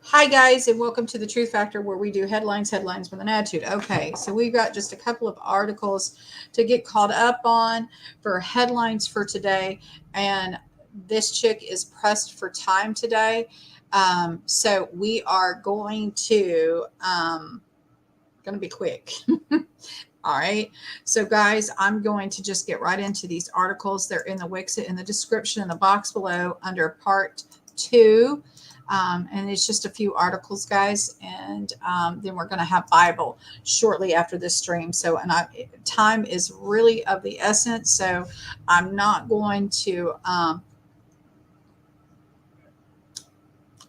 Hi, guys, and welcome to the Truth Factor, where we do headlines with an attitude. Okay, so we've got just a couple of articles to get caught up on for headlines for today, and this chick is pressed for time today. So we are going to be quick. All right. So, guys, I'm going to just get right into these articles. They're in the Wixit in the description in the box below under part two. And it's just a few articles, guys. And then we're going to have Bible shortly after this stream. So, time is really of the essence. So, I'm not going to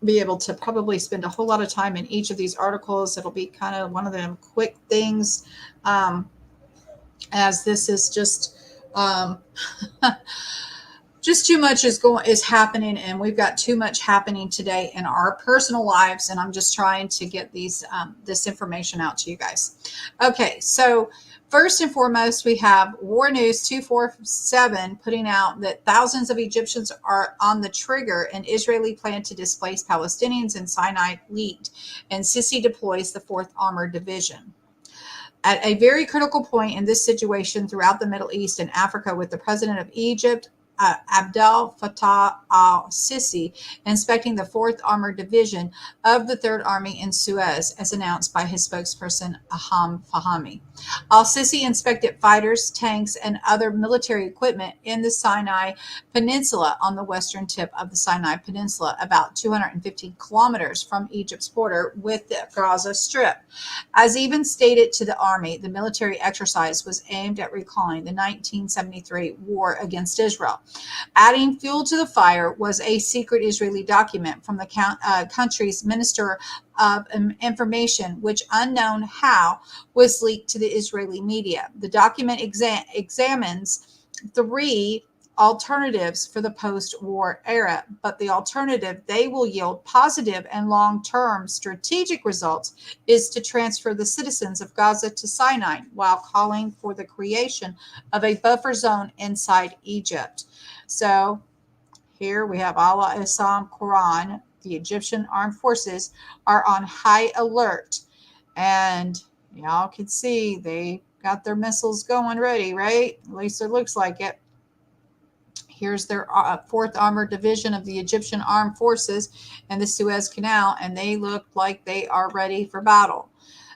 be able to probably spend a whole lot of time in each of these articles. It'll be kind of one of them quick things. As this is just too much is happening, and we've got too much happening today in our personal lives, and I'm just trying to get this information out to you guys. Okay, so first and foremost, we have War News 247 putting out that thousands of Egyptians are on the trigger, and Israeli plan to displace Palestinians in Sinai leaked, and Sisi deploys the 4th Armored Division. At a very critical point in this situation throughout the Middle East and Africa, with the president of Egypt, Abdel Fattah al-Sisi, inspecting the 4th Armored Division of the 3rd Army in Suez, as announced by his spokesperson, Aham Fahmy. Al-Sisi inspected fighters, tanks, and other military equipment in the Sinai Peninsula on the western tip of the Sinai Peninsula, about 215 kilometers from Egypt's border with the Gaza Strip. As even stated to the army, the military exercise was aimed at recalling the 1973 war against Israel. Adding fuel to the fire was a secret Israeli document from the country's Minister of Information, which, unknown how, was leaked to the Israeli media. The document examines 3 alternatives for the post-war era, but the alternative they will yield positive and long-term strategic results is to transfer the citizens of Gaza to Sinai, while calling for the creation of a buffer zone inside Egypt. So here we have Allah Islam Quran. The Egyptian armed forces are on high alert, and y'all can see they got their missiles going ready, right? At least it looks like it. Here's their 4th Armored Division of the Egyptian Armed Forces in the Suez Canal, and they look like they are ready for battle.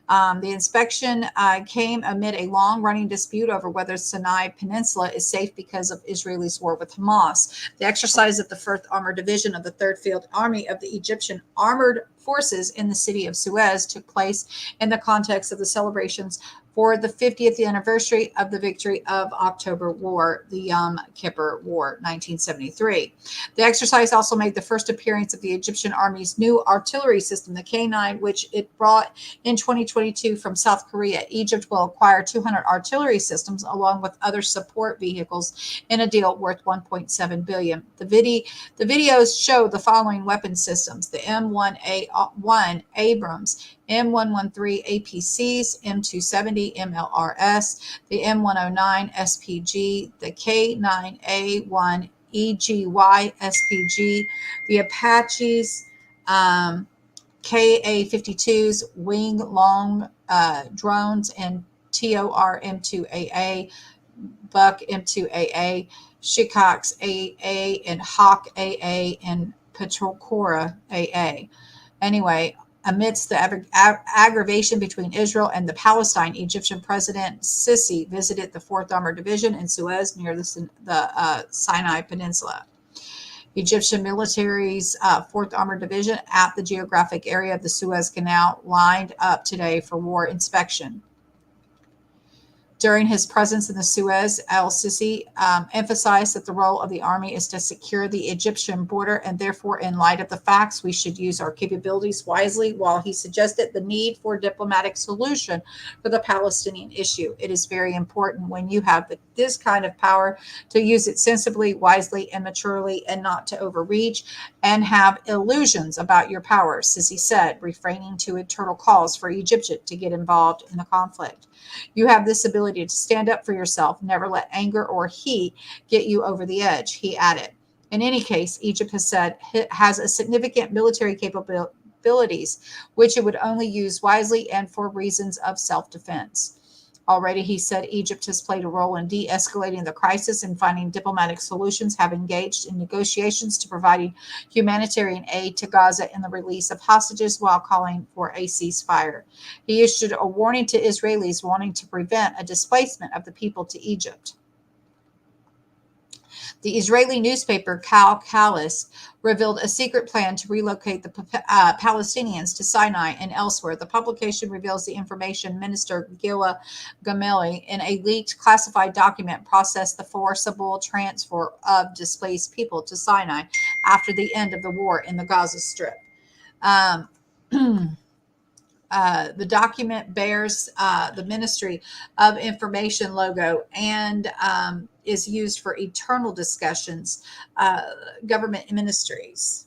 The inspection came amid a long-running dispute over whether Sinai Peninsula is safe because of Israel's war with Hamas. The exercise of the 4th Armored Division of the 3rd Field Army of the Egyptian Armored Forces in the city of Suez took place in the context of the celebrations for the 50th anniversary of the victory of October War, the Yom Kippur War, 1973. The exercise also made the first appearance of the Egyptian Army's new artillery system, the K9, which it brought in 2022 from South Korea. Egypt will acquire 200 artillery systems along with other support vehicles in a deal worth $1.7 billion. The videos show the following weapon systems: the M1A1 Abrams, M113 APCs, M270 MLRS, the M109 SPG, the K9A1 EGY SPG, the Apaches, KA-52s, wing long drones, and TOR M2AA, Buck M2AA, Shikox AA, and Hawk AA, and Patrocora AA. Anyway, amidst the aggravation between Israel and the Palestine, Egyptian President Sisi visited the 4th Armored Division in Suez near the Sinai Peninsula. Egyptian military's 4th Armored Division at the geographic area of the Suez Canal lined up today for war inspection. During his presence in the Suez, al-Sisi emphasized that the role of the army is to secure the Egyptian border, and therefore, in light of the facts, we should use our capabilities wisely, while he suggested the need for a diplomatic solution for the Palestinian issue. It is very important when you have this kind of power to use it sensibly, wisely, and maturely, and not to overreach and have illusions about your power, Sisi said, refraining to internal calls for Egypt to get involved in the conflict. You have this ability to stand up for yourself. Never let anger or heat get you over the edge, he added. In any case, Egypt has said it has a significant military capabilities, which it would only use wisely and for reasons of self-defense. Already, he said Egypt has played a role in de escalating the crisis and finding diplomatic solutions, have engaged in negotiations to providing humanitarian aid to Gaza and the release of hostages while calling for a ceasefire. He issued a warning to Israelis wanting to prevent a displacement of the people to Egypt. The Israeli newspaper Kal-Kalis revealed a secret plan to relocate the Palestinians to Sinai and elsewhere. The publication reveals the information Minister Gila Gameli, in a leaked classified document, processed the forcible transfer of displaced people to Sinai after the end of the war in the Gaza Strip. Um, the document bears the Ministry of Information logo and is used for eternal discussions, government ministries.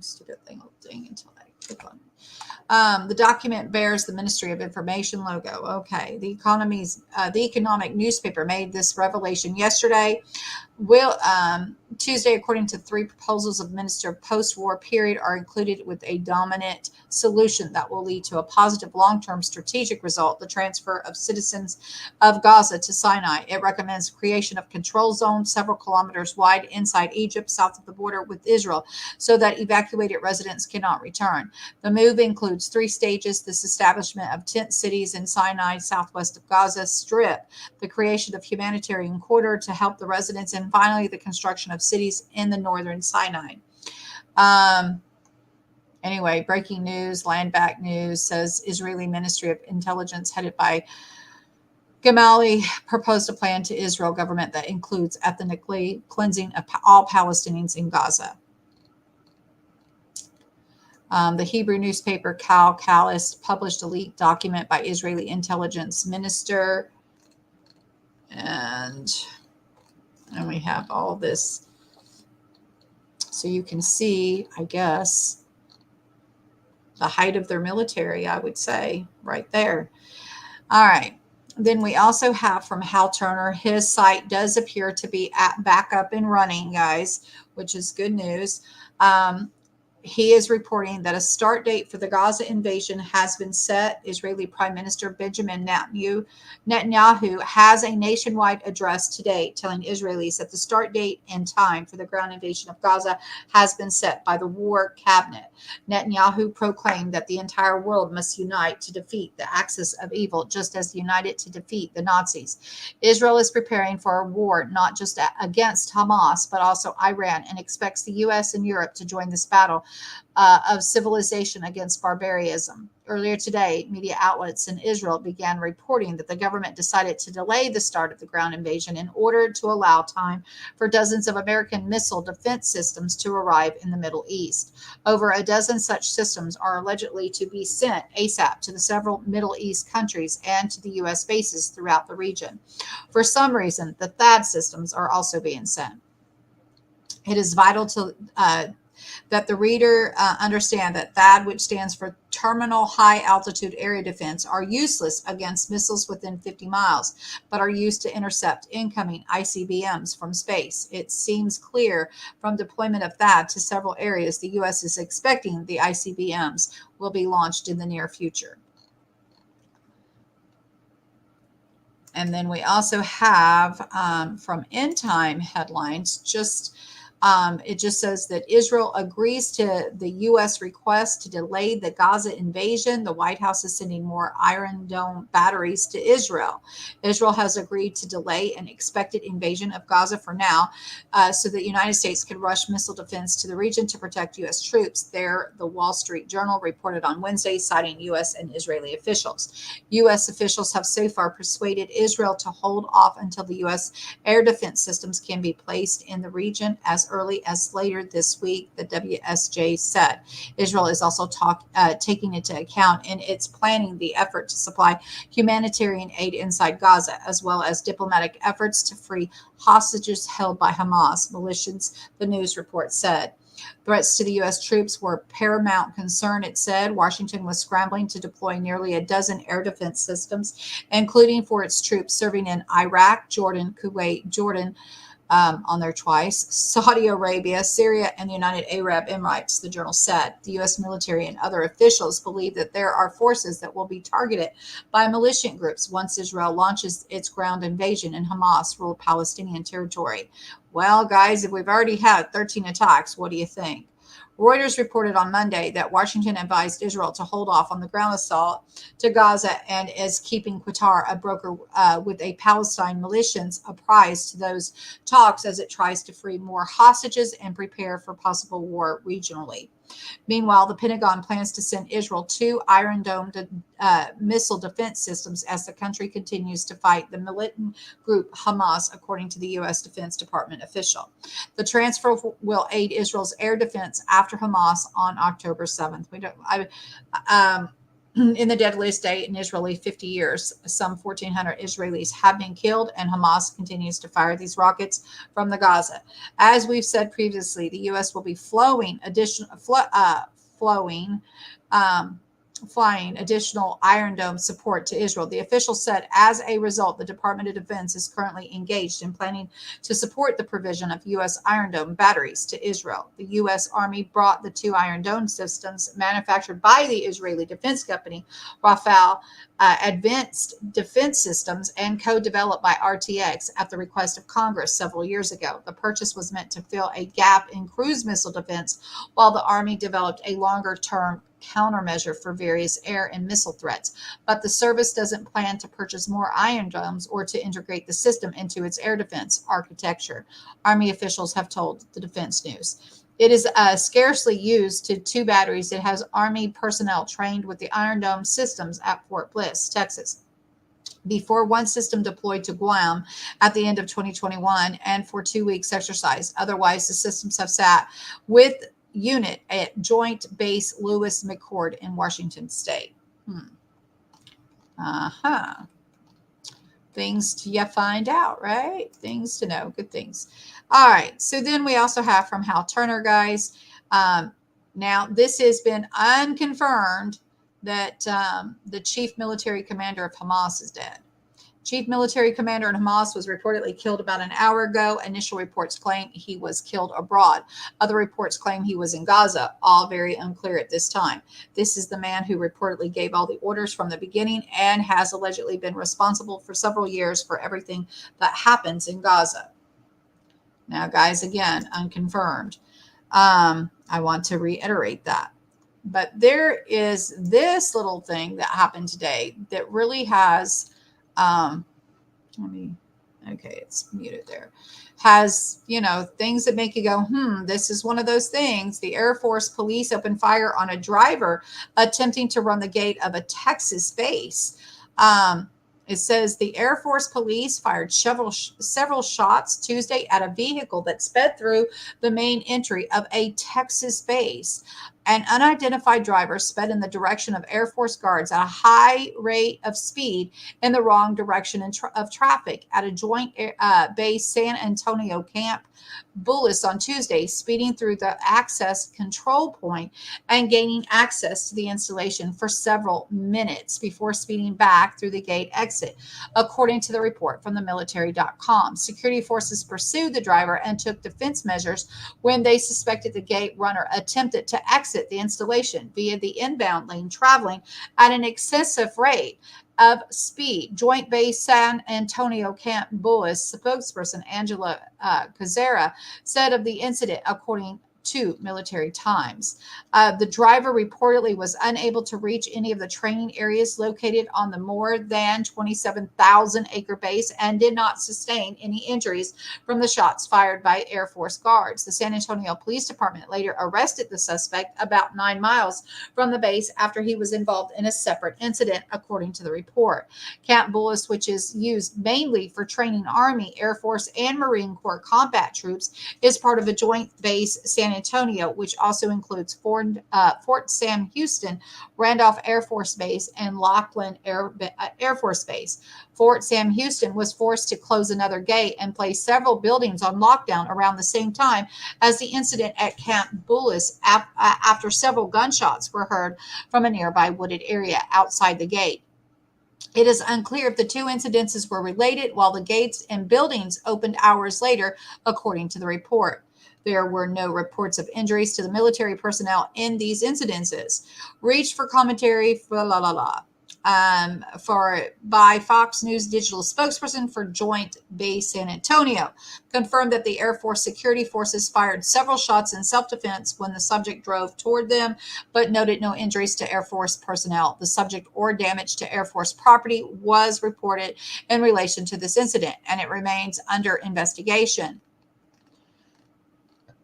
Stupid thing will ding until I click on it. The document bears the Ministry of Information logo. Okay, the economic newspaper made this revelation yesterday. Tuesday, according to 3 proposals of minister post-war period, are included with a dominant solution that will lead to a positive long-term strategic result: the transfer of citizens of Gaza to Sinai. It recommends creation of control zones several kilometers wide inside Egypt, south of the border with Israel, so that evacuated residents cannot return. The move includes 3 stages: this establishment of tent cities in Sinai, southwest of Gaza Strip, the creation of humanitarian corridor to help the residents, and finally the construction of cities in the northern Sinai. Anyway, breaking news, land back news says Israeli Ministry of Intelligence headed by Gamali proposed a plan to Israel government that includes ethnically cleansing of all Palestinians in Gaza. The Hebrew newspaper Kal-Kalis published a leaked document by Israeli intelligence minister, and we have all this. So you can see, I guess, the height of their military, I would say, right there. All right. Then we also have from Hal Turner, his site does appear to be back up and running, guys, which is good news. He is reporting that a start date for the Gaza invasion has been set. Israeli Prime Minister Benjamin Netanyahu has a nationwide address today telling Israelis that the start date and time for the ground invasion of Gaza has been set by the war cabinet. Netanyahu proclaimed that the entire world must unite to defeat the axis of evil, just as united to defeat the Nazis. Israel is preparing for a war not just against Hamas, but also Iran, and expects the U.S. and Europe to join this battle of civilization against barbarism. Earlier today, media outlets in Israel began reporting that the government decided to delay the start of the ground invasion in order to allow time for dozens of American missile defense systems to arrive in the Middle East. Over a dozen such systems are allegedly to be sent ASAP to the several Middle East countries and to the U.S. bases throughout the region. For some reason, the THAAD systems are also being sent. It is vital to that the reader understand that THAAD, which stands for Terminal High Altitude Area Defense, are useless against missiles within 50 miles, but are used to intercept incoming ICBMs from space. It seems clear from deployment of THAAD to several areas the U.S. is expecting the ICBMs will be launched in the near future. And then we also have from End Time headlines, it just says that Israel agrees to the U.S. request to delay the Gaza invasion. The White House is sending more Iron Dome batteries to Israel. Israel has agreed to delay an expected invasion of Gaza for now, so that the United States can rush missile defense to the region to protect U.S. troops there, the Wall Street Journal reported on Wednesday, citing U.S. and Israeli officials. U.S. officials have so far persuaded Israel to hold off until the U.S. air defense systems can be placed in the region as early as later this week, the WSJ said. Israel is also taking into account in its planning the effort to supply humanitarian aid inside Gaza, as well as diplomatic efforts to free hostages held by Hamas militias, the news report said. Threats to the U.S. troops were paramount concern, it said. Washington was scrambling to deploy nearly a dozen air defense systems, including for its troops serving in Iraq, Jordan, Kuwait, Jordan, on there twice. Saudi Arabia, Syria, and the United Arab Emirates, the journal said. The U.S. military and other officials believe that there are forces that will be targeted by militant groups once Israel launches its ground invasion in Hamas-ruled Palestinian territory. Well, guys, if we've already had 13 attacks, what do you think? Reuters reported on Monday that Washington advised Israel to hold off on the ground assault to Gaza and is keeping Qatar, a broker with a Palestine militias, apprised to those talks as it tries to free more hostages and prepare for possible war regionally. Meanwhile, the Pentagon plans to send Israel 2 Iron Dome missile defense systems as the country continues to fight the militant group Hamas, according to the U.S. Defense Department official. The transfer will aid Israel's air defense after Hamas on October 7th. In the deadliest day in Israeli 50 years, some 1,400 Israelis have been killed, and Hamas continues to fire these rockets from the Gaza. As we've said previously, the U.S. will be flying additional Iron Dome support to Israel. The official said, as a result, the Department of Defense is currently engaged in planning to support the provision of U.S. Iron Dome batteries to Israel. The U.S. Army brought the 2 Iron Dome systems manufactured by the Israeli defense company Rafael Advanced Defense Systems and co-developed by RTX at the request of Congress several years ago. The purchase was meant to fill a gap in cruise missile defense while the Army developed a longer-term countermeasure for various air and missile threats, but the service doesn't plan to purchase more Iron Domes or to integrate the system into its air defense architecture, Army officials have told the Defense News. It is scarcely used to 2 batteries. It has Army personnel trained with the Iron Dome systems at Fort Bliss, Texas. Before one system deployed to Guam at the end of 2021 and for 2 weeks exercised. Otherwise, the systems have sat with unit at Joint Base Lewis McChord in Washington State. Things to find out, right? Things to know, good things. All right, so then we also have from Hal Turner, guys. Now, this has been unconfirmed that the chief military commander of Hamas is dead. Chief military commander in Hamas was reportedly killed about an hour ago. Initial reports claim he was killed abroad. Other reports claim he was in Gaza, all very unclear at this time. This is the man who reportedly gave all the orders from the beginning and has allegedly been responsible for several years for everything that happens in Gaza. Now, guys, again, unconfirmed. I want to reiterate that. But there is this little thing that happened today that really has... okay, it's muted there. Has, things that make you go, this is one of those things. The Air Force police opened fire on a driver attempting to run the gate of a Texas base. It says the Air Force police fired several shots Tuesday at a vehicle that sped through the main entry of a Texas base. An unidentified driver sped in the direction of Air Force guards at a high rate of speed in the wrong direction of traffic at a Joint Base San Antonio Camp Bullis on Tuesday, speeding through the access control point and gaining access to the installation for several minutes before speeding back through the gate exit, according to the report from the military.com. Security forces pursued the driver and took defense measures when they suspected the gate runner attempted to exit the installation via the inbound lane, traveling at an excessive rate of speed. Joint Base San Antonio Camp Bullis spokesperson Angela Cazzera said of the incident, according to Military Times. The driver reportedly was unable to reach any of the training areas located on the more than 27,000 acre base and did not sustain any injuries from the shots fired by Air Force guards. The San Antonio Police Department later arrested the suspect about 9 miles from the base after he was involved in a separate incident, according to the report. Camp Bullis, which is used mainly for training Army, Air Force, and Marine Corps combat troops, is part of a Joint Base San Antonio, which also includes Fort Sam Houston, Randolph Air Force Base, and Laughlin Air Force Base. Fort Sam Houston was forced to close another gate and place several buildings on lockdown around the same time as the incident at Camp Bullis after several gunshots were heard from a nearby wooded area outside the gate. It is unclear if the two incidences were related, while the gates and buildings opened hours later, according to the report. There were no reports of injuries to the military personnel in these incidences. Reached for commentary, for la la la. By Fox News digital spokesperson for Joint Base San Antonio, confirmed that the Air Force security forces fired several shots in self-defense when the subject drove toward them, but noted no injuries to Air Force personnel. The subject or damage to Air Force property was reported in relation to this incident, and it remains under investigation.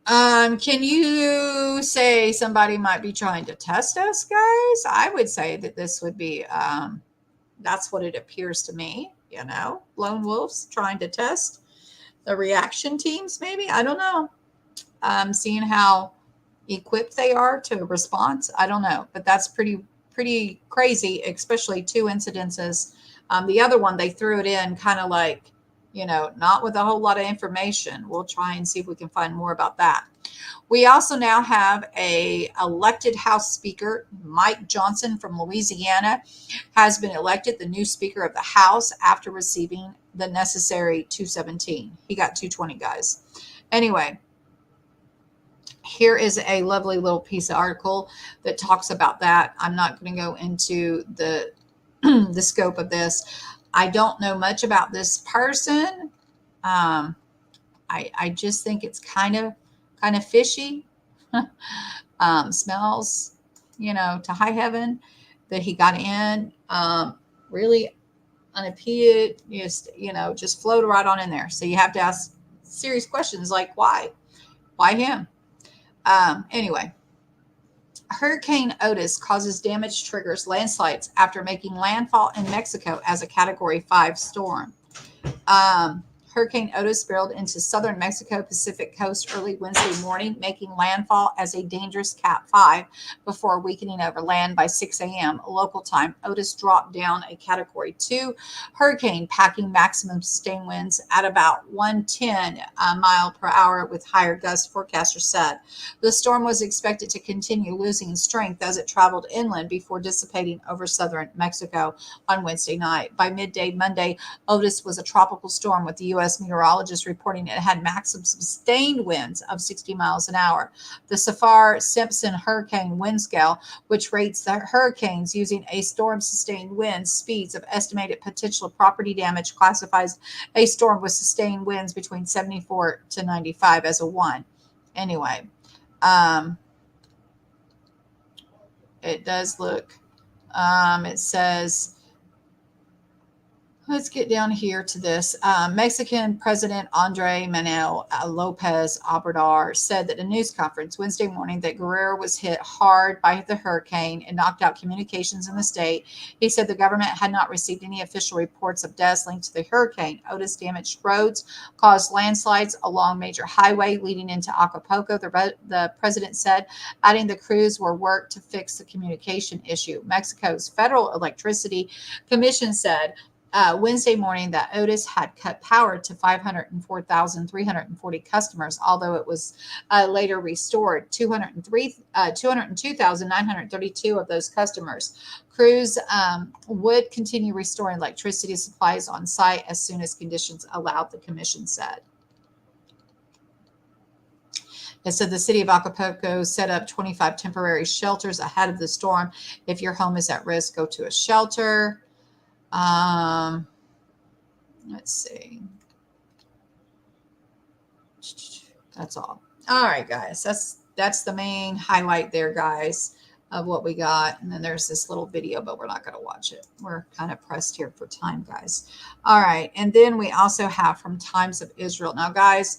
Can you say somebody might be trying to test us, guys? I would say that this would be, that's what it appears to me, lone wolves trying to test the reaction teams, maybe. I don't know. Seeing how equipped they are to response, I don't know, but that's pretty crazy, especially two incidences. The other one, they threw it in kind of like, not with a whole lot of information. We'll try and see if we can find more about that. We also now have a elected House Speaker. Mike Johnson from Louisiana has been elected the new Speaker of the House after receiving the necessary 217. He got 220, guys. Anyway, here is a lovely little piece of article that talks about that. I'm not going to go into the the scope of this. I don't know much about this person. I just think it's kind of fishy. Smells, to high heaven that he got in. Really unimpeded, just float right on in there. So you have to ask serious questions like why him? Anyway, Hurricane Otis causes damage, triggers landslides after making landfall in Mexico as a Category 5 storm. Hurricane Otis barreled into southern Mexico Pacific coast early Wednesday morning, making landfall as a dangerous Cat 5 before weakening over land by 6 a.m. local time. Otis dropped down a Category 2 hurricane, packing maximum sustained winds at about 110 mile per hour with higher gusts, forecasters said. The storm was expected to continue losing strength as it traveled inland before dissipating over southern Mexico on Wednesday night. By midday Monday, Otis was a tropical storm, with the U.S. meteorologists reporting it had maximum sustained winds of 60 miles an hour. The Saffir-Simpson hurricane wind scale, which rates the hurricanes using a storm sustained wind speeds of estimated potential property damage, classifies a storm with sustained winds between 74 to 95 as a 1. Anyway, it does look, it says, let's get down here to this. Mexican President Andre Manuel Lopez Obrador said at a news conference Wednesday morning that Guerrero was hit hard by the hurricane and knocked out communications in the state. He said the government had not received any official reports of deaths linked to the hurricane. Otis damaged roads, caused landslides along major highway leading into Acapulco, the president said, adding the crews were worked to fix the communication issue. Mexico's Federal Electricity Commission said Wednesday morning that Otis had cut power to 504,340 customers, although it was later restored 202,932 of those customers. Crews would continue restoring electricity supplies on site as soon as conditions allowed, the commission said. It said the city of Acapulco set up 25 temporary shelters ahead of the storm. If your home is at risk, go to a shelter. Let's see. That's all. All right, guys. That's the main highlight there, guys, of what we got. And then there's this little video, but we're not going to watch it. We're kind of pressed here for time, guys. All right. And then we also have from Times of Israel. Now, guys,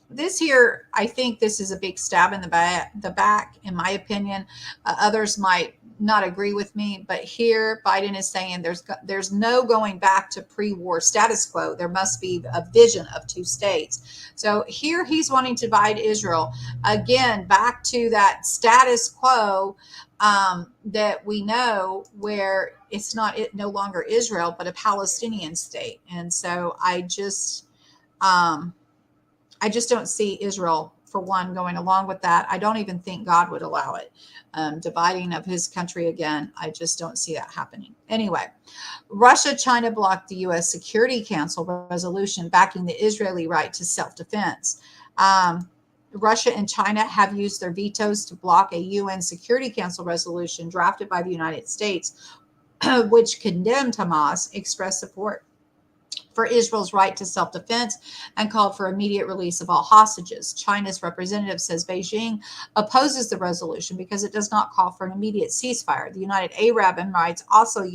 this here, I think this is a big stab in the back, in my opinion. Others might not agree with me, but here Biden is saying there's no going back to pre-war status quo. There must be a vision of two states. So here he's wanting to divide Israel again back to that status quo that we know, where it's no longer Israel but a Palestinian state. And so I just don't see Israel for one, going along with that. I don't even think God would allow it. Dividing of his country again, I just don't see that happening. Anyway, Russia, China blocked the U.S. Security Council resolution backing the Israeli right to self-defense. Russia and China have used their vetoes to block a UN Security Council resolution drafted by the United States, which condemned Hamas, expressed support for Israel's right to self-defense, and called for immediate release of all hostages. China's representative says Beijing opposes the resolution because it does not call for an immediate ceasefire. The United Arab Emirates also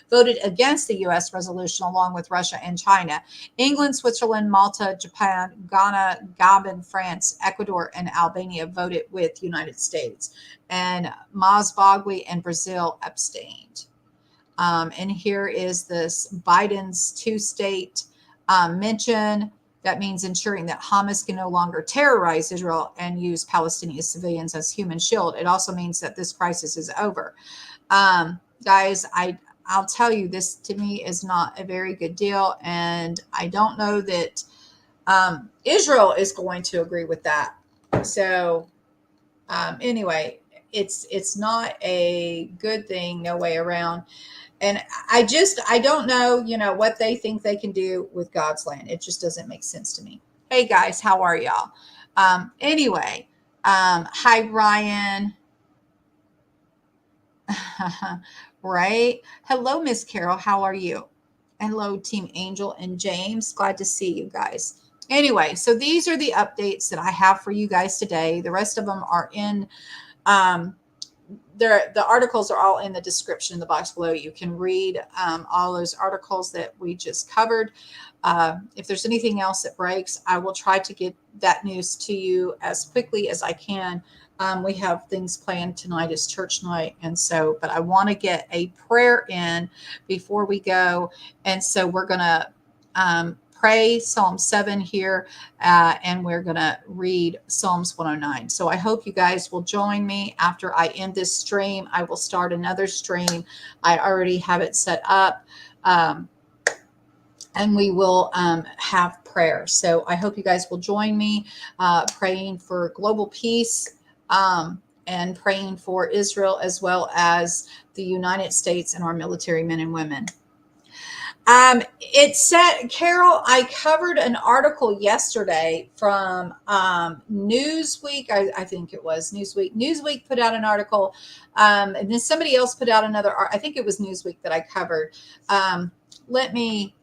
voted against the U.S. resolution, along with Russia and China. England, Switzerland, Malta, Japan, Ghana, Gabon, France, Ecuador, and Albania voted with the United States. And Zimbabwe and Brazil abstained. And here is this Biden's two-state mention. That means ensuring that Hamas can no longer terrorize Israel and use Palestinian civilians as human shield. It also means that this crisis is over. Guys, I'll tell you, this to me is not a very good deal. And I don't know that Israel is going to agree with that. So anyway, it's not a good thing, no way around. And I don't know, what they think they can do with God's land. It just doesn't make sense to me. Hey guys, how are y'all? Anyway, hi Ryan. Right. Hello, Miss Carol. How are you? Hello, Team Angel and James. Glad to see you guys. Anyway, so these are the updates that I have for you guys today. The rest of them are in the articles are all in the description in the box below. You can read all those articles that we just covered. If there's anything else that breaks, I will try to get that news to you as quickly as I can. We have things planned tonight as church night. And so, but I want to get a prayer in before we go. And so we're going to pray Psalm 7 here, and we're going to read Psalms 109. So I hope you guys will join me after I end this stream. I will start another stream. I already have it set up, and we will have prayer. So I hope you guys will join me praying for global peace, and praying for Israel as well as the United States and our military men and women. It said, Carol, I covered an article yesterday from Newsweek. I think it was Newsweek. Newsweek put out an article, and then somebody else put out another. I think it was Newsweek that I covered. Let me.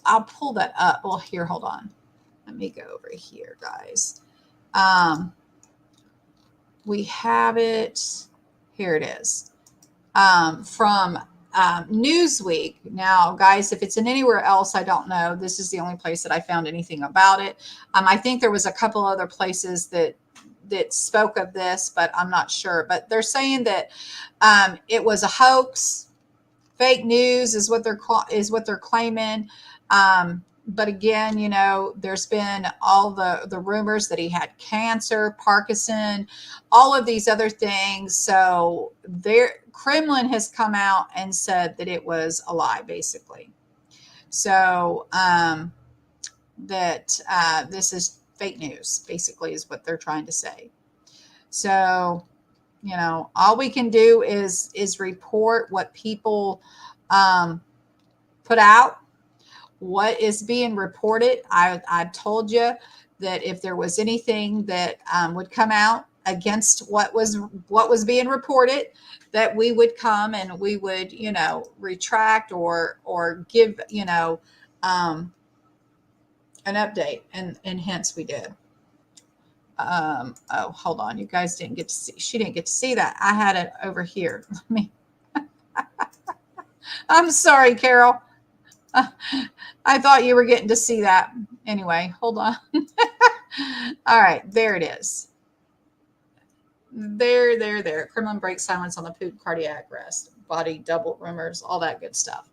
I'll pull that up. Well, here, hold on. Let me go over here, guys. We have it. Here it is. From Newsweek. Now, guys, if it's in anywhere else, I don't know. This is the only place that I found anything about it. I think there was a couple other places that spoke of this, but I'm not sure. But they're saying that it was a hoax, fake news is what they're claiming. But again, there's been all the rumors that he had cancer, Parkinson, all of these other things. So Kremlin has come out and said that it was a lie, basically. So that this is fake news, basically, is what they're trying to say. So, all we can do is report what people put out. What is being reported. I told you that if there was anything that would come out against what was being reported, that we would come and we would, retract or give, an update, and hence we did. Oh, hold on. You guys didn't get to see. She didn't get to see that. I had it over here. Let me. I'm sorry, Carol. I thought you were getting to see that. Anyway, hold on. All right, there it is. There. Kremlin breaks silence on the Putin cardiac arrest, body double rumors, all that good stuff.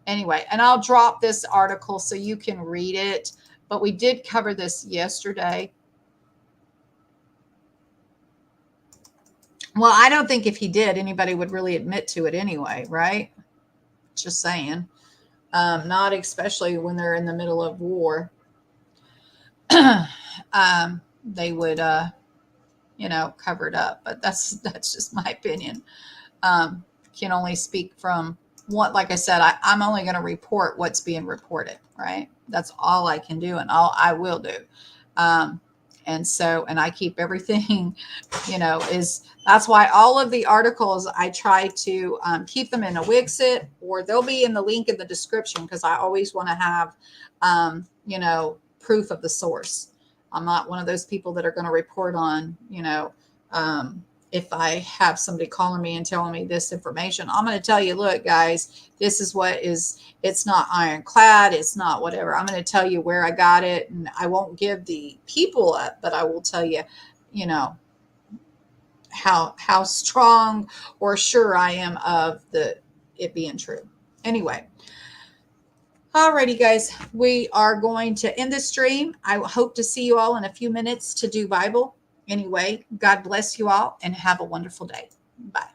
Anyway, and I'll drop this article so you can read it. But we did cover this yesterday. Well, I don't think if he did, anybody would really admit to it anyway, right? Just saying. Not especially when they're in the middle of war. they would, cover it up. But that's just my opinion. Can only speak from what, like I said, I'm only going to report what's being reported, right? That's all I can do and all I will do. And I keep everything, that's why all of the articles I try to keep them in a Wixit, or they'll be in the link in the description, because I always want to have, proof of the source. I'm not one of those people that are going to report on, if I have somebody calling me and telling me this information. I'm going to tell you, look, guys, this is what is, it's not ironclad. It's not whatever. I'm going to tell you where I got it, and I won't give the people up, but I will tell you, how strong or sure I am of it being true. Anyway. Alrighty, guys, we are going to end this stream. I hope to see you all in a few minutes to do Bible. Anyway, God bless you all and have a wonderful day. Bye.